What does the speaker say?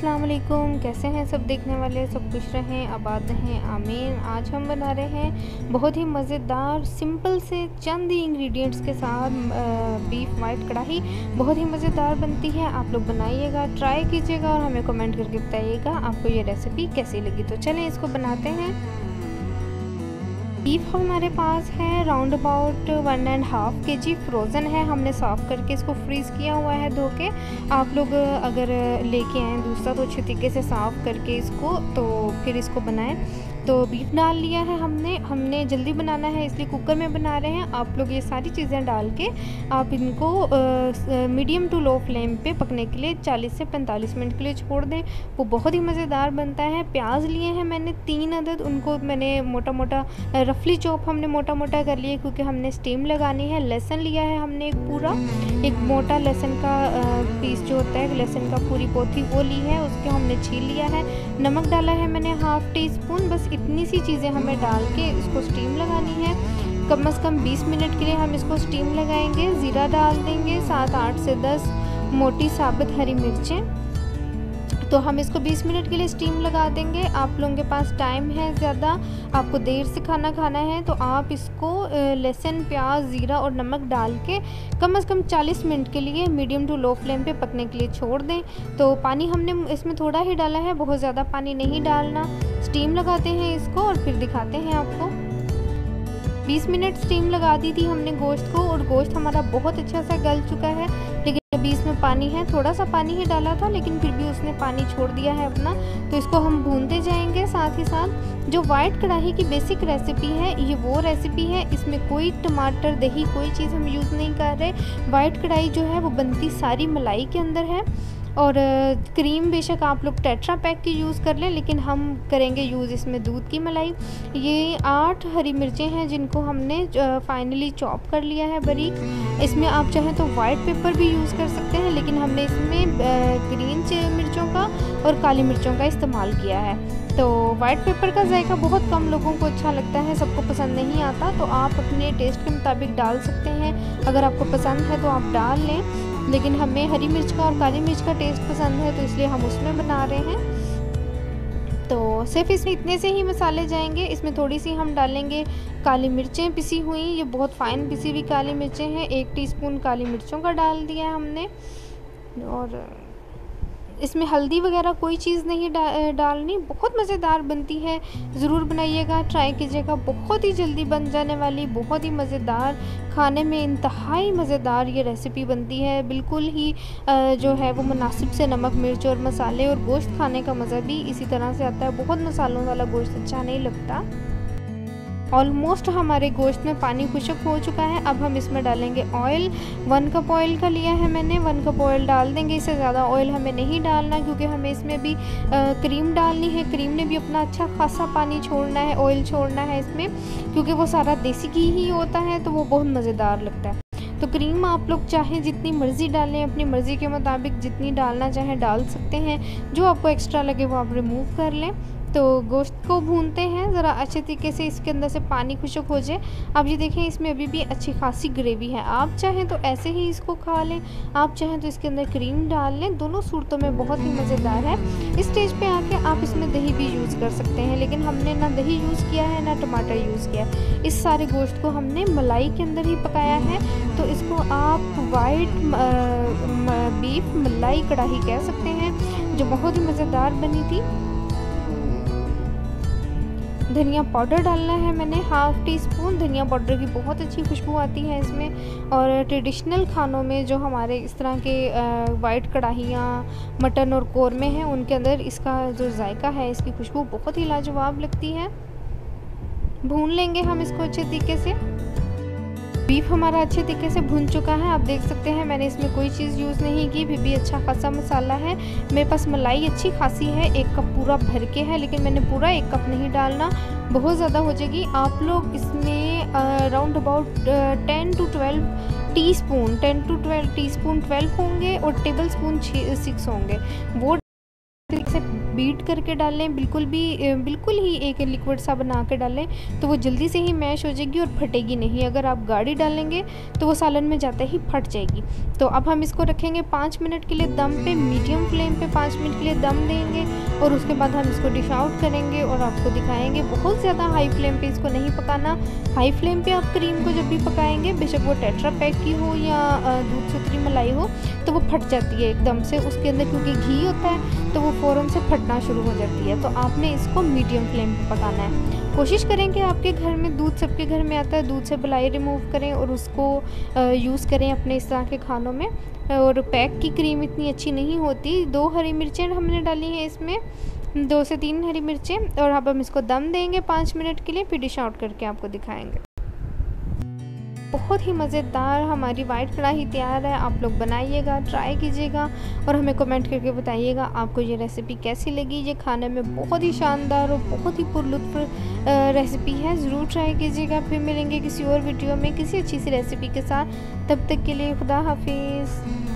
अस्सलाम वालेकुम। कैसे हैं सब देखने वाले? सब खुश रहें, आबाद रहें, आमीन। आज हम बना रहे हैं बहुत ही मज़ेदार सिंपल से चंद ही इंग्रेडिएंट्स के साथ बीफ वाइट कढ़ाई। बहुत ही मज़ेदार बनती है। आप लोग बनाइएगा, ट्राई कीजिएगा और हमें कमेंट करके बताइएगा आपको ये रेसिपी कैसी लगी। तो चलें इसको बनाते हैं। बीफ हमारे पास है राउंड अबाउट 1.5 kg फ्रोज़न है। हमने साफ़ करके इसको फ्रीज़ किया हुआ है धो के। आप लोग अगर लेके आएँ दूसरा तो अच्छे तरीके से साफ़ करके इसको तो फिर इसको बनाएं। तो बीफ डाल लिया है हमने जल्दी बनाना है इसलिए कुकर में बना रहे हैं। आप लोग ये सारी चीज़ें डाल के आप इनको मीडियम टू लो फ्लेम पे पकने के लिए 40 से 45 मिनट के लिए छोड़ दें। वो बहुत ही मज़ेदार बनता है। प्याज लिए हैं मैंने 3 अदद, उनको मैंने मोटा मोटा रफली चॉप हमने मोटा मोटा कर लिया क्योंकि हमने स्टीम लगानी है। लहसुन लिया है हमने एक मोटा लहसुन का पीस जो होता है लहसुन का पूरी पोथी वो ली है, उसके हमने छील लिया है। नमक डाला है मैंने 1/2 टीस्पून। बस इतनी सी चीज़ें हमें डाल के इसको स्टीम लगानी है। कम से कम 20 मिनट के लिए हम इसको स्टीम लगाएंगे। ज़ीरा डाल देंगे, 7-8 से 10 मोटी साबुत हरी मिर्चें। तो हम इसको 20 मिनट के लिए स्टीम लगा देंगे। आप लोगों के पास टाइम है ज़्यादा, आपको देर से खाना है तो आप इसको लहसुन, प्याज, ज़ीरा और नमक डाल के कम से कम 40 मिनट के लिए मीडियम टू लो फ्लेम पे पकने के लिए छोड़ दें। तो पानी हमने इसमें थोड़ा ही डाला है, बहुत ज़्यादा पानी नहीं डालना। स्टीम लगाते हैं इसको और फिर दिखाते हैं आपको। 20 मिनट स्टीम लगा दी थी हमने गोश्त को और गोश्त हमारा बहुत अच्छा सा गल चुका है। लेकिन अभी इसमें पानी है, थोड़ा सा पानी ही डाला था लेकिन फिर भी उसने पानी छोड़ दिया है अपना। तो इसको हम भूनते जाएंगे। साथ ही साथ जो वाइट कढ़ाई की बेसिक रेसिपी है ये वो रेसिपी है, इसमें कोई टमाटर, दही, कोई चीज़ हम यूज़ नहीं कर रहे। वाइट कढ़ाई जो है वो बनती सारी मलाई के अंदर है। और क्रीम बेशक आप लोग टेट्रा पैक की यूज़ कर लें, लेकिन हम करेंगे यूज़ इसमें दूध की मलाई। ये 8 हरी मिर्चें हैं जिनको हमने फाइनली चॉप कर लिया है बारीक। इसमें आप चाहें तो वाइट पेपर भी यूज़ कर सकते हैं, लेकिन हमने इसमें ग्रीन मिर्चों का और काली मिर्चों का इस्तेमाल किया है। तो वाइट पेपर का जायका बहुत कम लोगों को अच्छा लगता है, सबको पसंद नहीं आता। तो आप अपने टेस्ट के मुताबिक डाल सकते हैं। अगर आपको पसंद है तो आप डाल लें, लेकिन हमें हरी मिर्च का और काली मिर्च का टेस्ट पसंद है तो इसलिए हम उसमें बना रहे हैं। तो सिर्फ इसमें इतने से ही मसाले जाएंगे। इसमें थोड़ी सी हम डालेंगे काली मिर्चें पिसी हुई, ये बहुत फ़ाइन पिसी हुई काली मिर्चें हैं। 1 टीस्पून काली मिर्चों का डाल दिया है हमने। और इसमें हल्दी वगैरह कोई चीज़ नहीं डालनी। बहुत मज़ेदार बनती है, ज़रूर बनाइएगा, ट्राई कीजिएगा। बहुत ही जल्दी बन जाने वाली, बहुत ही मज़ेदार, खाने में इंतहाई मज़ेदार ये रेसिपी बनती है। बिल्कुल ही जो है वो मुनासिब से नमक, मिर्च और मसाले, और गोश्त खाने का मज़ा भी इसी तरह से आता है। बहुत मसालों वाला गोश्त अच्छा नहीं लगता। ऑलमोस्ट हमारे गोश्त में पानी खुश्क हो चुका है। अब हम इसमें डालेंगे ऑयल। 1 कप ऑयल का लिया है मैंने, 1 कप ऑयल डाल देंगे। इससे ज़्यादा ऑयल हमें नहीं डालना क्योंकि हमें इसमें भी क्रीम डालनी है। क्रीम ने भी अपना अच्छा खासा पानी छोड़ना है, ऑयल छोड़ना है इसमें, क्योंकि वो सारा देसी घी ही होता है तो वो बहुत मज़ेदार लगता है। तो क्रीम आप लोग चाहें जितनी मर्ज़ी डालें, अपनी मर्ज़ी के मुताबिक जितनी डालना चाहें डाल सकते हैं। जो आपको एक्स्ट्रा लगे वो आप रिमूव कर लें। तो गोश्त को भूनते हैं ज़रा अच्छे तरीके से, इसके अंदर से पानी खुश्क हो जाए। अब ये देखें इसमें अभी भी अच्छी खासी ग्रेवी है। आप चाहें तो ऐसे ही इसको खा लें, आप चाहें तो इसके अंदर क्रीम डाल लें। दोनों सूरतों में बहुत ही मज़ेदार है। इस स्टेज पे आके आप इसमें दही भी यूज़ कर सकते हैं, लेकिन हमने ना दही यूज़ किया है ना टमाटर यूज़ किया है। इस सारे गोश्त को हमने मलाई के अंदर ही पकाया है। तो इसको आप वाइट बीफ मलाई कढ़ाई कह सकते हैं, जो बहुत ही मज़ेदार बनी थी। धनिया पाउडर डालना है मैंने 1/2 टीस्पून। धनिया पाउडर की बहुत अच्छी खुशबू आती है इसमें। और ट्रेडिशनल खानों में जो हमारे इस तरह के वाइट कढ़ाइयाँ, मटन और कौरमे हैं, उनके अंदर इसका जो जायका है, इसकी खुशबू बहुत ही लाजवाब लगती है। भून लेंगे हम इसको अच्छे तरीके से। बीफ हमारा अच्छे तरीके से भुन चुका है। आप देख सकते हैं मैंने इसमें कोई चीज़ यूज़ नहीं की, फिर भी अच्छा खासा मसाला है। मेरे पास मलाई अच्छी खासी है, 1 कप पूरा भर के है, लेकिन मैंने पूरा 1 कप नहीं डालना, बहुत ज़्यादा हो जाएगी। आप लोग इसमें round about 10 to 12 teaspoon 10 to 12 teaspoon 12 होंगे और टेबल स्पून 6 होंगे। वो से बीट करके डालें, बिल्कुल ही एक लिक्विड सा बना के डालें, तो वो जल्दी से ही मैश हो जाएगी और फटेगी नहीं। अगर आप गाढ़ी डालेंगे तो वो सालन में जाते ही फट जाएगी। तो अब हम इसको रखेंगे 5 मिनट के लिए दम पे, मीडियम फ्लेम पे 5 मिनट के लिए दम देंगे और उसके बाद हम इसको डिश आउट करेंगे और आपको दिखाएंगे। बहुत ज़्यादा हाई फ्लेम पे इसको नहीं पकाना। हाई फ्लेम पे आप क्रीम को जब भी पकाएंगे, बेशक वो टेट्रा पैक की हो या दूध सूत्री मलाई हो, तो वो फट जाती है एकदम से उसके अंदर, क्योंकि घी होता है तो वो फ़ौरन से फटना शुरू हो जाती है। तो आपने इसको मीडियम फ्लेम पे पकाना है। कोशिश करें कि आपके घर में दूध, सबके घर में आता है, दूध से बलाई रिमूव करें और उसको यूज़ करें अपने इस तरह के खानों में। और पैक की क्रीम इतनी अच्छी नहीं होती। 2 हरी मिर्चें हमने डाली हैं इसमें, 2 से 3 हरी मिर्चें, और अब हम इसको दम देंगे 5 मिनट के लिए, फिर डिश आउट करके आपको दिखाएंगे। बहुत ही मज़ेदार हमारी वाइट कढ़ाई तैयार है। आप लोग बनाइएगा, ट्राई कीजिएगा और हमें कमेंट करके बताइएगा आपको ये रेसिपी कैसी लगी। ये खाने में बहुत ही शानदार और बहुत ही पुरलुत्फ रेसिपी है, ज़रूर ट्राई कीजिएगा। फिर मिलेंगे किसी और वीडियो में किसी अच्छी सी रेसिपी के साथ। तब तक के लिए खुदा हाफिज़।